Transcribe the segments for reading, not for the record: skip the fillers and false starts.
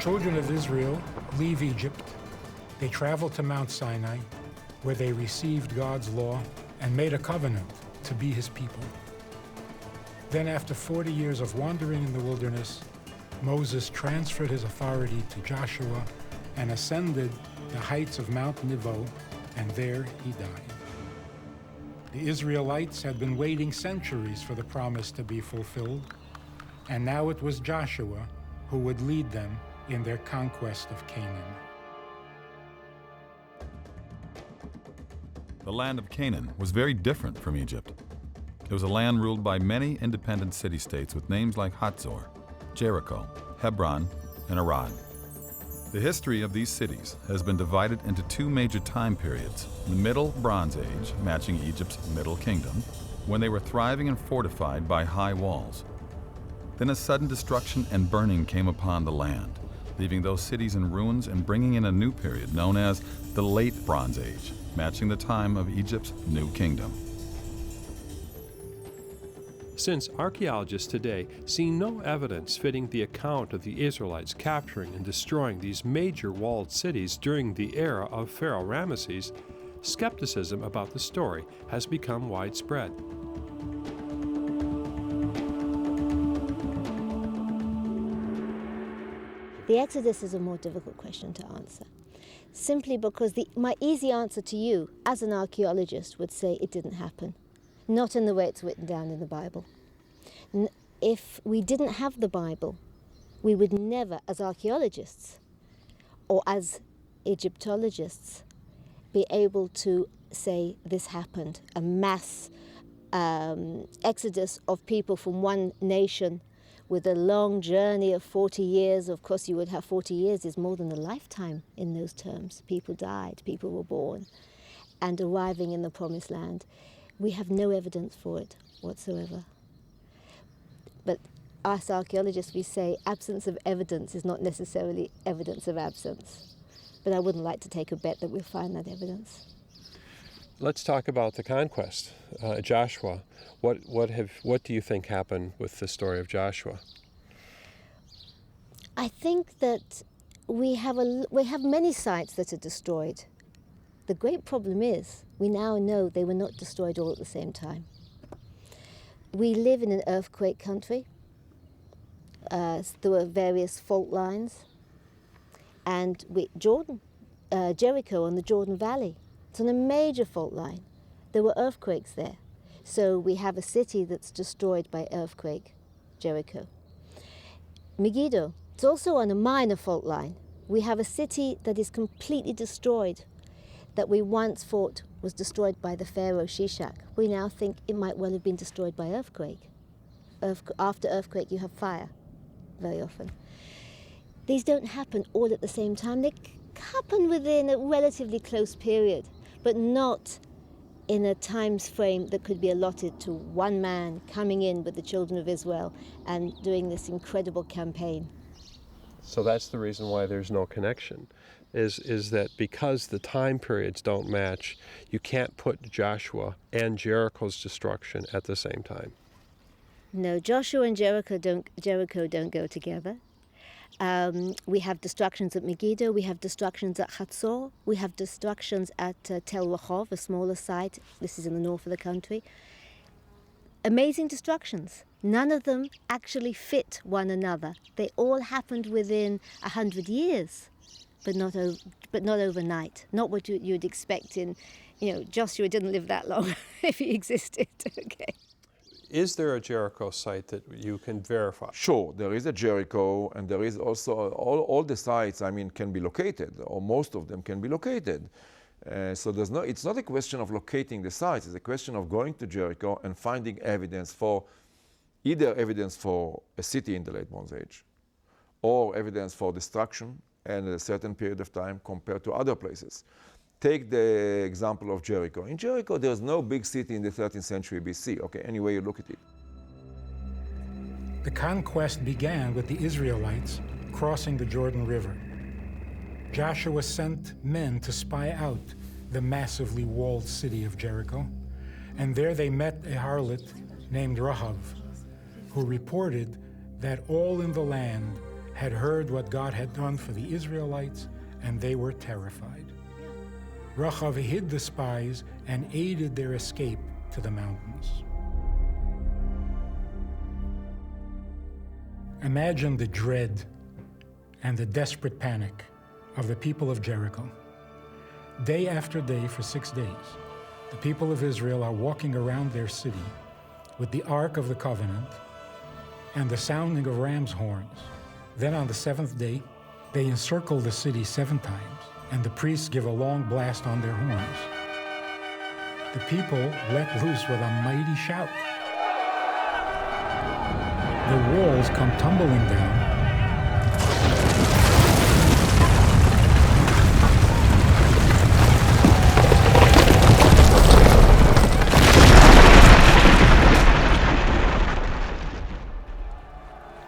children of Israel leave Egypt. They travel to Mount Sinai, where they received God's law and made a covenant to be his people. Then after 40 years of wandering in the wilderness, Moses transferred his authority to Joshua and ascended the heights of Mount Nebo, and there he died. The Israelites had been waiting centuries for the promise to be fulfilled, and now it was Joshua who would lead them in their conquest of Canaan. The land of Canaan was very different from Egypt. It was a land ruled by many independent city-states with names like Hatzor, Jericho, Hebron, and Arad. The history of these cities has been divided into two major time periods: the Middle Bronze Age, matching Egypt's Middle Kingdom, when they were thriving and fortified by high walls. Then a sudden destruction and burning came upon the land, leaving those cities in ruins and bringing in a new period known as the Late Bronze Age, matching the time of Egypt's New Kingdom. Since archaeologists today see no evidence fitting the account of the Israelites capturing and destroying these major walled cities during the era of Pharaoh Ramesses, skepticism about the story has become widespread. The Exodus is a more difficult question to answer, simply because my easy answer to you, as an archaeologist, would say it didn't happen. Not in the way it's written down in the Bible. If we didn't have the Bible, we would never, as archaeologists or as Egyptologists, be able to say this happened, a mass exodus of people from one nation with a long journey of 40 years. Of course, you would have 40 years is more than a lifetime in those terms. People died, people were born, and arriving in the Promised Land. We have no evidence for it whatsoever. But us archaeologists, we say absence of evidence is not necessarily evidence of absence. But I wouldn't like to take a bet that we'll find that evidence. Let's talk about the conquest. Joshua, what do you think happened with the story of Joshua? I think that we have many sites that are destroyed. The great problem is, we now know they were not destroyed all at the same time. We live in an earthquake country. There were various fault lines. And Jericho on the Jordan Valley, it's on a major fault line. There were earthquakes there. So we have a city that's destroyed by earthquake, Jericho. Megiddo, it's also on a minor fault line. We have a city that is completely destroyed, that we once thought was destroyed by the pharaoh Shishak. We now think it might well have been destroyed by earthquake. After earthquake, you have fire, very often. These don't happen all at the same time. They happen within a relatively close period, but not in a time frame that could be allotted to one man coming in with the children of Israel and doing this incredible campaign. So that's the reason why there's no connection, is that because the time periods don't match, you can't put Joshua and Jericho's destruction at the same time. No, Joshua and Jericho don't go together. We have destructions at Megiddo, we have destructions at Hatzor, we have destructions at Tel Rehov, a smaller site. This is in the north of the country. Amazing destructions. None of them actually fit one another. They all happened within 100 years, but not overnight. Not what you'd expect in, Joshua didn't live that long if he existed. Okay. Is there a Jericho site that you can verify? Sure, there is a Jericho, and there is also all the sites, can be located, or most of them can be located. So it's not a question of locating the sites, it's a question of going to Jericho and finding evidence for a city in the Late Bronze Age, or evidence for destruction and a certain period of time compared to other places. Take the example of Jericho. In Jericho, there's no big city in the 13th century BC, any way you look at it. The conquest began with the Israelites crossing the Jordan River. Joshua sent men to spy out the massively walled city of Jericho, and there they met a harlot named Rahab, who reported that all in the land had heard what God had done for the Israelites, and they were terrified. Rachav hid the spies and aided their escape to the mountains. Imagine the dread and the desperate panic of the people of Jericho. Day after day for 6 days, the people of Israel are walking around their city with the Ark of the Covenant and the sounding of ram's horns. Then on the 7th day, they encircle the city 7 times, and the priests give a long blast on their horns. The people let loose with a mighty shout. The walls come tumbling down,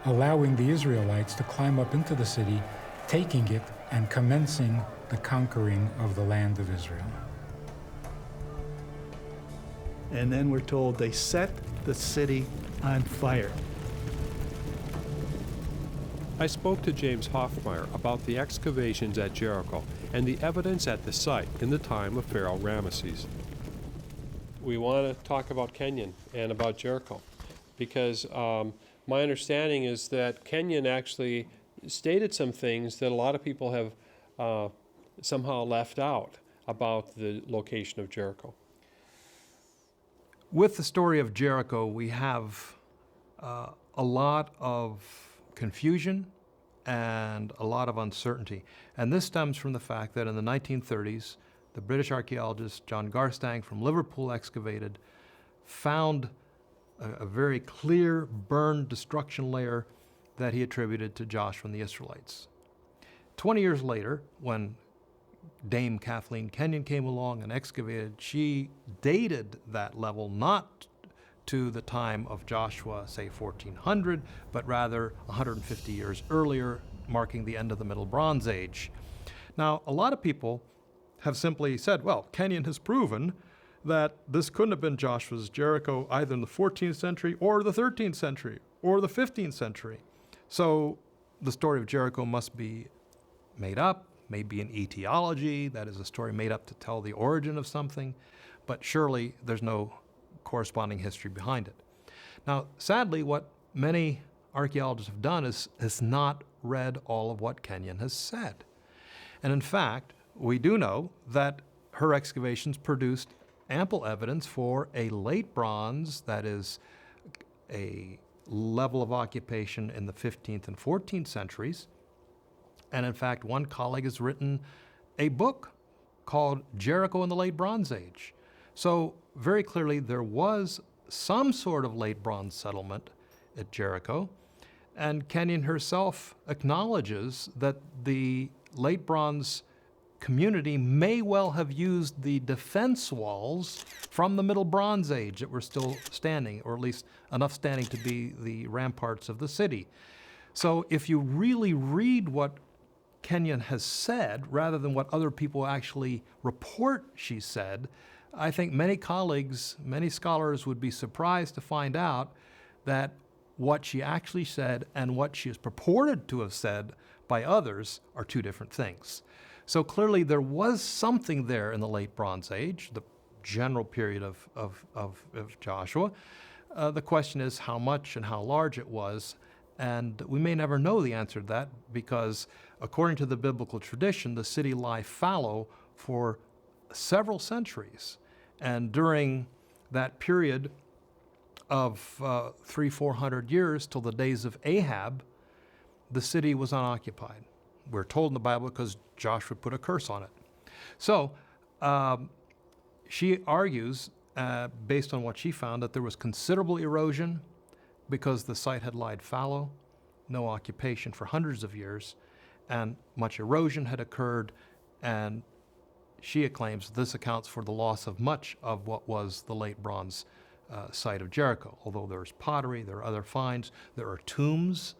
allowing the Israelites to climb up into the city, taking it and commencing the conquering of the land of Israel. And then we're told they set the city on fire. I spoke to James Hoffmeyer about the excavations at Jericho and the evidence at the site in the time of Pharaoh Ramesses. We want to talk about Kenyon and about Jericho because my understanding is that Kenyon actually stated some things that a lot of people have somehow left out about the location of Jericho. With the story of Jericho, we have a lot of confusion and a lot of uncertainty. And this stems from the fact that in the 1930s, the British archaeologist John Garstang from Liverpool excavated, found a very clear burned destruction layer that he attributed to Joshua and the Israelites. 20 years later, when Dame Kathleen Kenyon came along and excavated, she dated that level not to the time of Joshua, say 1400, but rather 150 years earlier, marking the end of the Middle Bronze Age. Now, a lot of people have simply said, well, Kenyon has proven that this couldn't have been Joshua's Jericho either in the 14th century or the 13th century or the 15th century. So the story of Jericho must be made up, maybe an etiology, that is a story made up to tell the origin of something, but surely there's no corresponding history behind it. Now, sadly, what many archaeologists have done is not read all of what Kenyon has said. And in fact, we do know that her excavations produced ample evidence for a late bronze, that is a level of occupation in the 15th and 14th centuries. And in fact, one colleague has written a book called Jericho in the Late Bronze Age. So very clearly there was some sort of late bronze settlement at Jericho. And Kenyon herself acknowledges that the late bronze community may well have used the defense walls from the Middle Bronze Age that were still standing, or at least enough standing to be the ramparts of the city. So if you really read what Kenyon has said, rather than what other people actually report she said, I think many colleagues, many scholars would be surprised to find out that what she actually said and what she is purported to have said by others are two different things. So clearly there was something there in the Late Bronze Age, the general period of Joshua. The question is how much and how large it was, and we may never know the answer to that because according to the biblical tradition, the city lay fallow for several centuries. And during that period of 300-400 years till the days of Ahab, the city was unoccupied. We're told in the Bible because Joshua put a curse on it. So she argues, based on what she found, that there was considerable erosion because the site had lied fallow, no occupation for hundreds of years, and much erosion had occurred, and she claims this accounts for the loss of much of what was the late bronze site of Jericho. Although there's pottery, there are other finds, there are tombs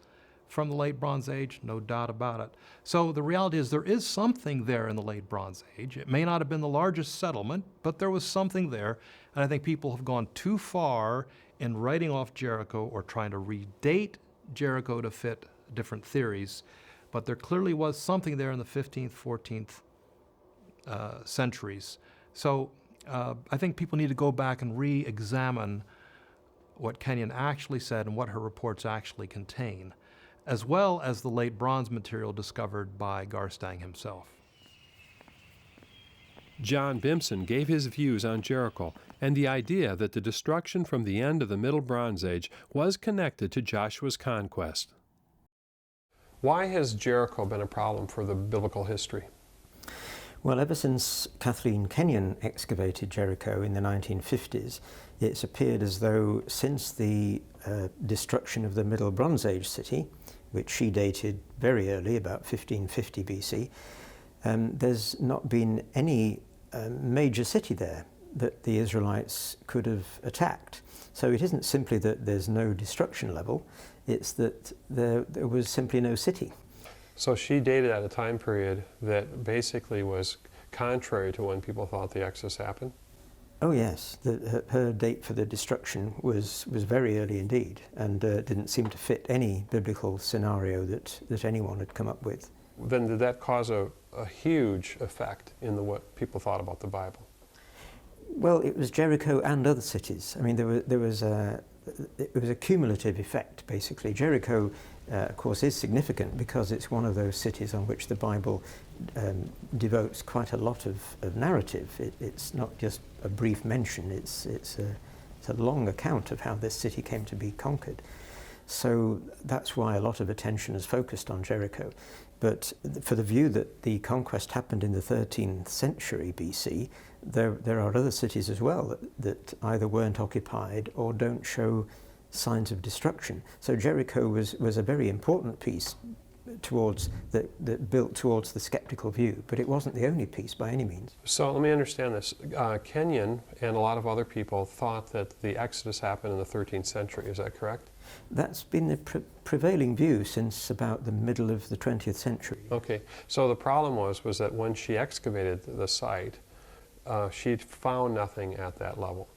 from the Late Bronze Age, no doubt about it. So the reality is there is something there in the Late Bronze Age. It may not have been the largest settlement, but there was something there, and I think people have gone too far in writing off Jericho or trying to redate Jericho to fit different theories, but there clearly was something there in the 15th, 14th centuries. So I think people need to go back and re-examine what Kenyon actually said and what her reports actually contain, as well as the late bronze material discovered by Garstang himself. John Bimson gave his views on Jericho and the idea that the destruction from the end of the Middle Bronze Age was connected to Joshua's conquest. Why has Jericho been a problem for the biblical history? Well, ever since Kathleen Kenyon excavated Jericho in the 1950s, it's appeared as though since the destruction of the Middle Bronze Age city, which she dated very early, about 1550 BC, there's not been any major city there that the Israelites could have attacked. So it isn't simply that there's no destruction level, it's that there was simply no city. So she dated at a time period that basically was contrary to when people thought the Exodus happened? Oh yes, her date for the destruction was very early indeed, and didn't seem to fit any biblical scenario that anyone had come up with. Then did that cause a huge effect in what people thought about the Bible? Well, it was Jericho and other cities. I mean, it was a cumulative effect, basically. Jericho, of course, is significant because it's one of those cities on which the Bible devotes quite a lot of narrative. It's not just a brief mention, it's a long account of how this city came to be conquered. So that's why a lot of attention is focused on Jericho. But for the view that the conquest happened in the 13th century BC, there are other cities as well that either weren't occupied or don't show signs of destruction. So Jericho was a very important piece towards that built towards the skeptical view, but it wasn't the only piece by any means. So let me understand this. Kenyon and a lot of other people thought that the Exodus happened in the 13th century. Is that correct? That's been the prevailing view since about the middle of the 20th century. Okay, so the problem was that when she excavated the site, she'd found nothing at that level.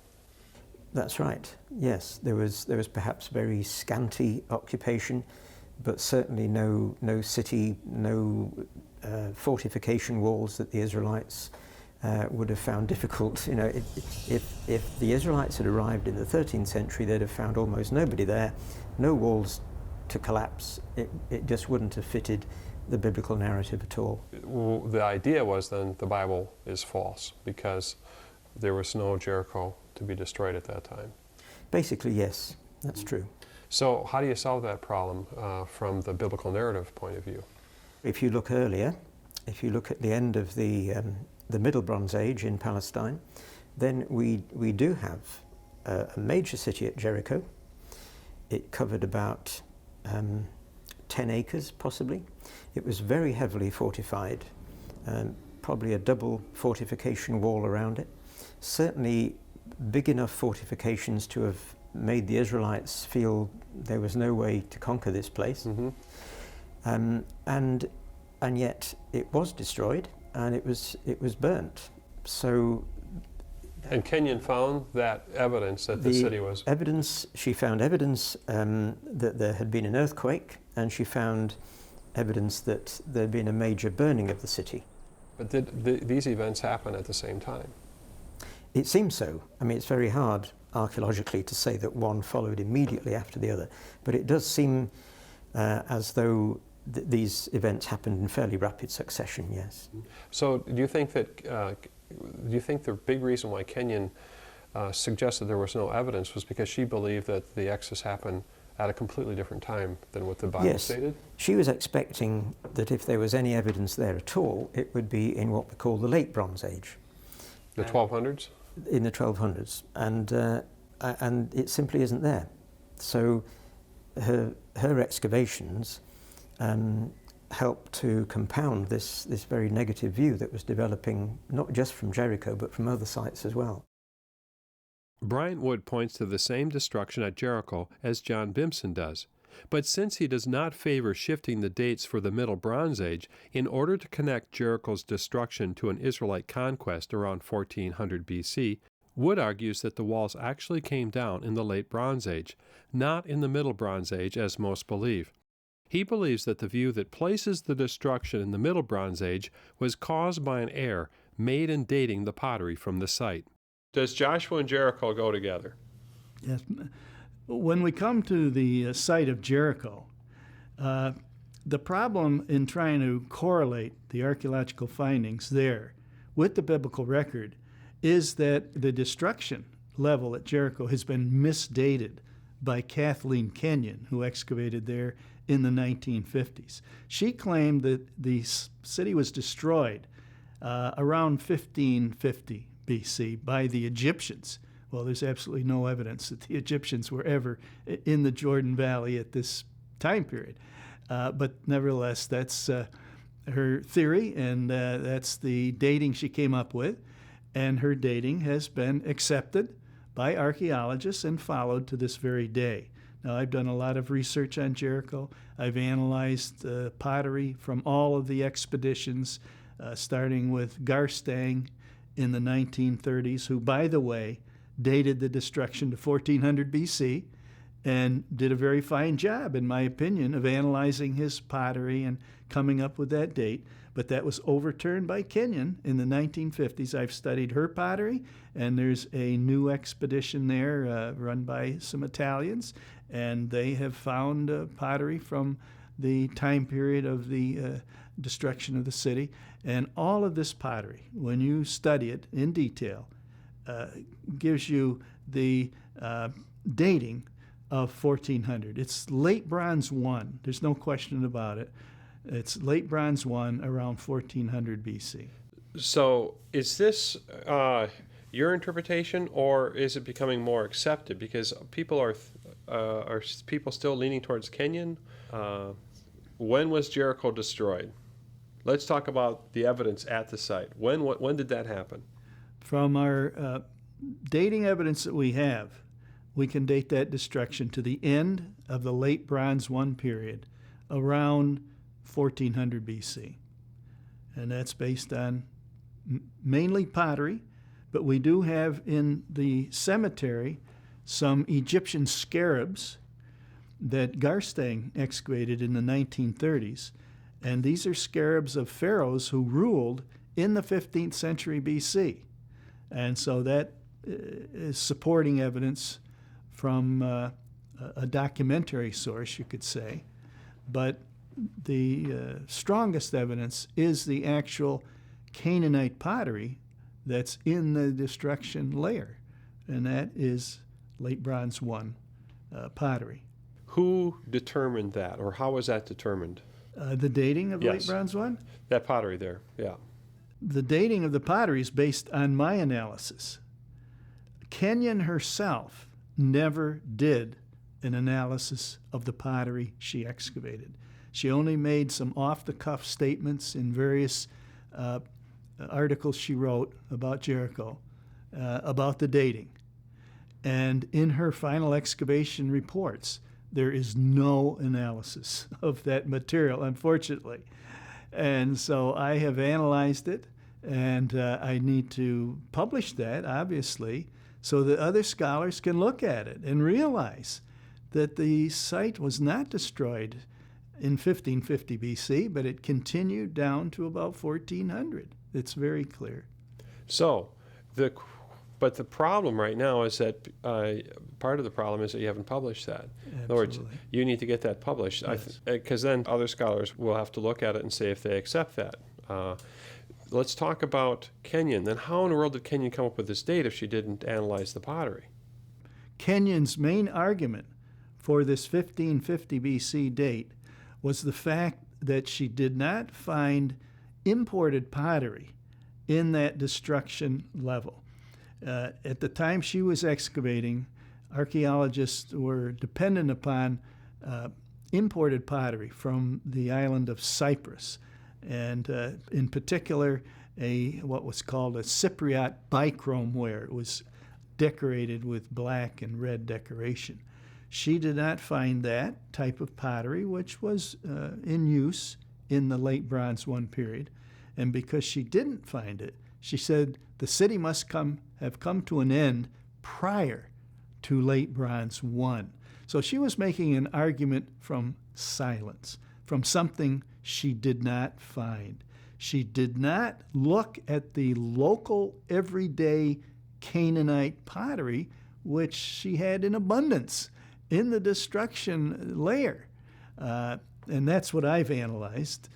That's right, yes. There was perhaps very scanty occupation, but certainly no city, no fortification walls that the Israelites would have found difficult. You know, if the Israelites had arrived in the 13th century, they'd have found almost nobody there, no walls to collapse. It just wouldn't have fitted the biblical narrative at all. Well, the idea was then the Bible is false because there was no Jericho to be destroyed at that time. Basically, yes, that's true. So how do you solve that problem from the biblical narrative point of view? If you look earlier, if you look at the end of the Middle Bronze Age in Palestine, then we do have a major city at Jericho. It covered about 10 acres, possibly. It was very heavily fortified, probably a double fortification wall around it. Certainly big enough fortifications to have made the Israelites feel there was no way to conquer this place. Mm-hmm. And yet it was destroyed and it was burnt. So. And Kenyon found that evidence that the city was. She found evidence that there had been an earthquake, and she found evidence that there had been a major burning of the city. But did these events happen at the same time? It seems so. I mean, it's very hard archaeologically to say that one followed immediately after the other, but it does seem as though these events happened in fairly rapid succession, yes. So do you think that the big reason why Kenyon suggested there was no evidence was because she believed that the Exodus happened at a completely different time than what the Bible stated? She was expecting that if there was any evidence there at all, it would be in what we call the late Bronze Age. The 1200s? In the 1200s, and it simply isn't there. So her excavations helped to compound this very negative view that was developing not just from Jericho but from other sites as well. Bryant Wood points to the same destruction at Jericho as John Bimson does, but since he does not favor shifting the dates for the Middle Bronze Age in order to connect Jericho's destruction to an Israelite conquest around 1400 BC, Wood argues that the walls actually came down in the Late Bronze Age, not in the Middle Bronze Age as most believe. He believes that the view that places the destruction in the Middle Bronze Age was caused by an error made in dating the pottery from the site. Does Joshua and Jericho go together? Yes. When we come to the site of Jericho, the problem in trying to correlate the archaeological findings there with the biblical record is that the destruction level at Jericho has been misdated by Kathleen Kenyon, who excavated there in the 1950s. She claimed that the city was destroyed around 1550 BC by the Egyptians. Well, there's absolutely no evidence that the Egyptians were ever in the Jordan Valley at this time period. But nevertheless, that's her theory, and that's the dating she came up with. And her dating has been accepted by archaeologists and followed to this very day. Now, I've done a lot of research on Jericho. I've analyzed pottery from all of the expeditions, starting with Garstang in the 1930s, who, by the way, dated the destruction to 1400 BC and did a very fine job, in my opinion, of analyzing his pottery and coming up with that date. But that was overturned by Kenyon in the 1950s. I've studied her pottery, and there's a new expedition there run by some Italians, and they have found pottery from the time period of the destruction of the city. And all of this pottery, when you study it in detail, gives you the dating of 1400. It's late Bronze 1. There's no question about it. It's late Bronze 1 around 1400 BC. So is this your interpretation, or is it becoming more accepted? Because people are people still leaning towards Kenyon? When was Jericho destroyed? Let's talk about the evidence at the site. When did that happen? From our dating evidence that we have, we can date that destruction to the end of the late Bronze 1 period, around 1400 BC. And that's based on mainly pottery, but we do have in the cemetery some Egyptian scarabs that Garstang excavated in the 1930s. And these are scarabs of pharaohs who ruled in the 15th century BC. And so that is supporting evidence from a documentary source, you could say. But the strongest evidence is the actual Canaanite pottery that's in the destruction layer, and that is late Bronze 1 pottery. Who determined that, or how was that determined? The dating of late Bronze 1? That pottery there, yeah. The dating of the pottery is based on my analysis. Kenyon herself never did an analysis of the pottery she excavated. She only made some off-the-cuff statements in various articles she wrote about Jericho, about the dating. And in her final excavation reports, there is no analysis of that material, unfortunately. And so I have analyzed it, and I need to publish that, obviously, so that other scholars can look at it and realize that the site was not destroyed in 1550 BC, but it continued down to about 1400. It's very clear. So, but the problem right now is that part of the problem is that you haven't published that. Absolutely. In other words, you need to get that published, because then other scholars will have to look at it and say if they accept that. Let's talk about Kenyon. Then how in the world did Kenyon come up with this date if she didn't analyze the pottery? Kenyon's main argument for this 1550 BC date was the fact that she did not find imported pottery in that destruction level. At the time she was excavating, archaeologists were dependent upon imported pottery from the island of Cyprus, and in particular what was called a Cypriot bichrome ware. It was decorated with black and red decoration. She did not find that type of pottery, which was in use in the late Bronze 1 period. And because she didn't find it, she said the city must have come to an end prior to late Bronze 1. So she was making an argument from silence from something she did not find. She did not look at the local, everyday Canaanite pottery, which she had in abundance in the destruction layer. And that's what I've analyzed,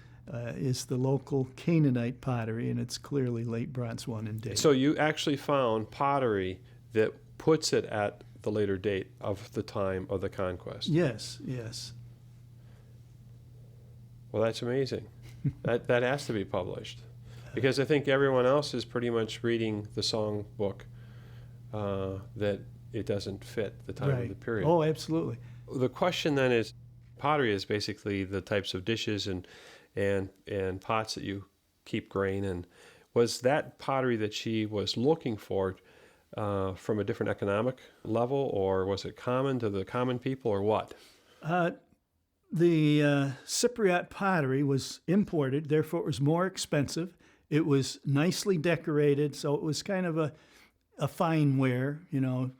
is the local Canaanite pottery, and it's clearly late Bronze 1 in date. So you actually found pottery that puts it at the later date of the time of the conquest. Yes, yes. Well, that's amazing. that has to be published, because I think everyone else is pretty much reading the song book that it doesn't fit the time of the period. Oh, absolutely. The question then is, pottery is basically the types of dishes and pots that you keep grain in. Was that pottery that she was looking for from a different economic level, or was it common to the common people, or what? The Cypriot pottery was imported, therefore it was more expensive. It was nicely decorated, so it was kind of a fine ware, you know,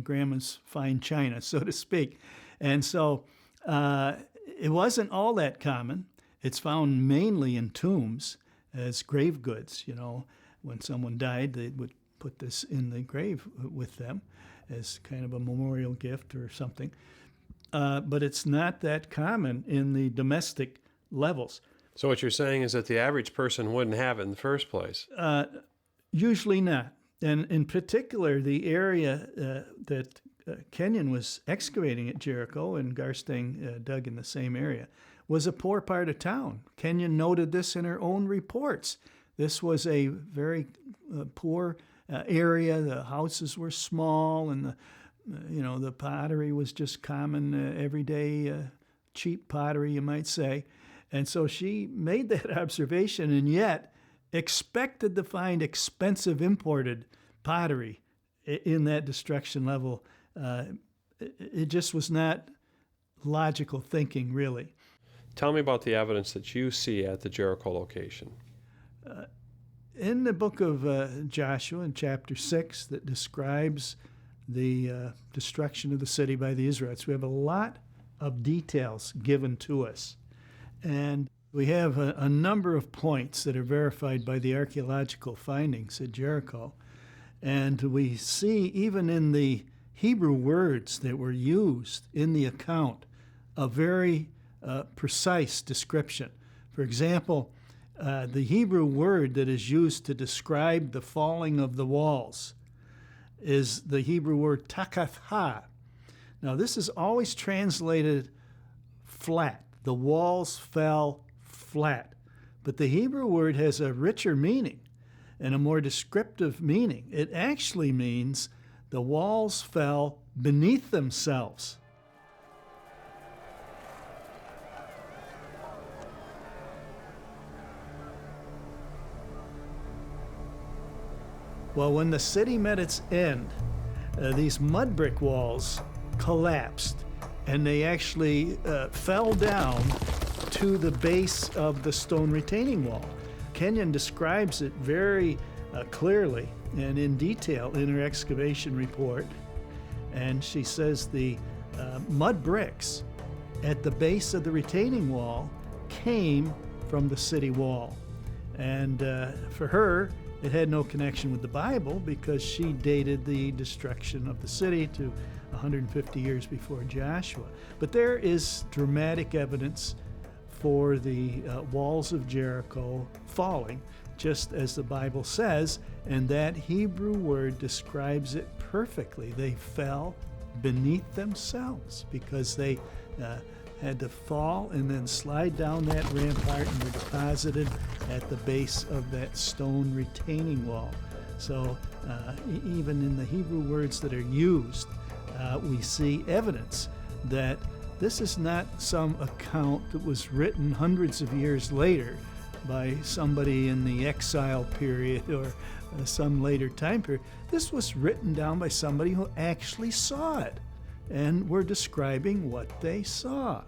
grandma's fine china, so to speak. And so it wasn't all that common. It's found mainly in tombs as grave goods. You know, when someone died, they would put this in the grave with them as kind of a memorial gift or something. But it's not that common in the domestic levels. So what you're saying is that the average person wouldn't have it in the first place? Usually not. And in particular, the area that Kenyon was excavating at Jericho, and Garstang dug in the same area, was a poor part of town. Kenyon noted this in her own reports. This was a very poor area. The houses were small, and the pottery was just common, everyday, cheap pottery, you might say. And so she made that observation, and yet expected to find expensive imported pottery in that destruction level. It just was not logical thinking, really. Tell me about the evidence that you see at the Jericho location. In the book of Joshua, in chapter 6, that describes the destruction of the city by the Israelites, we have a lot of details given to us. And we have a number of points that are verified by the archaeological findings at Jericho. And we see, even in the Hebrew words that were used in the account, a very precise description. For example, the Hebrew word that is used to describe the falling of the walls is the Hebrew word takath-ha. Now, this is always translated flat. The walls fell flat. But the Hebrew word has a richer meaning and a more descriptive meaning. It actually means the walls fell beneath themselves. Well, when the city met its end, these mud brick walls collapsed, and they actually fell down to the base of the stone retaining wall. Kenyon describes it very clearly and in detail in her excavation report. And she says the mud bricks at the base of the retaining wall came from the city wall. And for her, it had no connection with the Bible, because she dated the destruction of the city to 150 years before Joshua. But there is dramatic evidence for the walls of Jericho falling, just as the Bible says, and that Hebrew word describes it perfectly. They fell beneath themselves because they had to fall and then slide down that rampart and were deposited at the base of that stone retaining wall. So even in the Hebrew words that are used, we see evidence that this is not some account that was written hundreds of years later by somebody in the exile period or some later time period. This was written down by somebody who actually saw it, and were describing what they saw.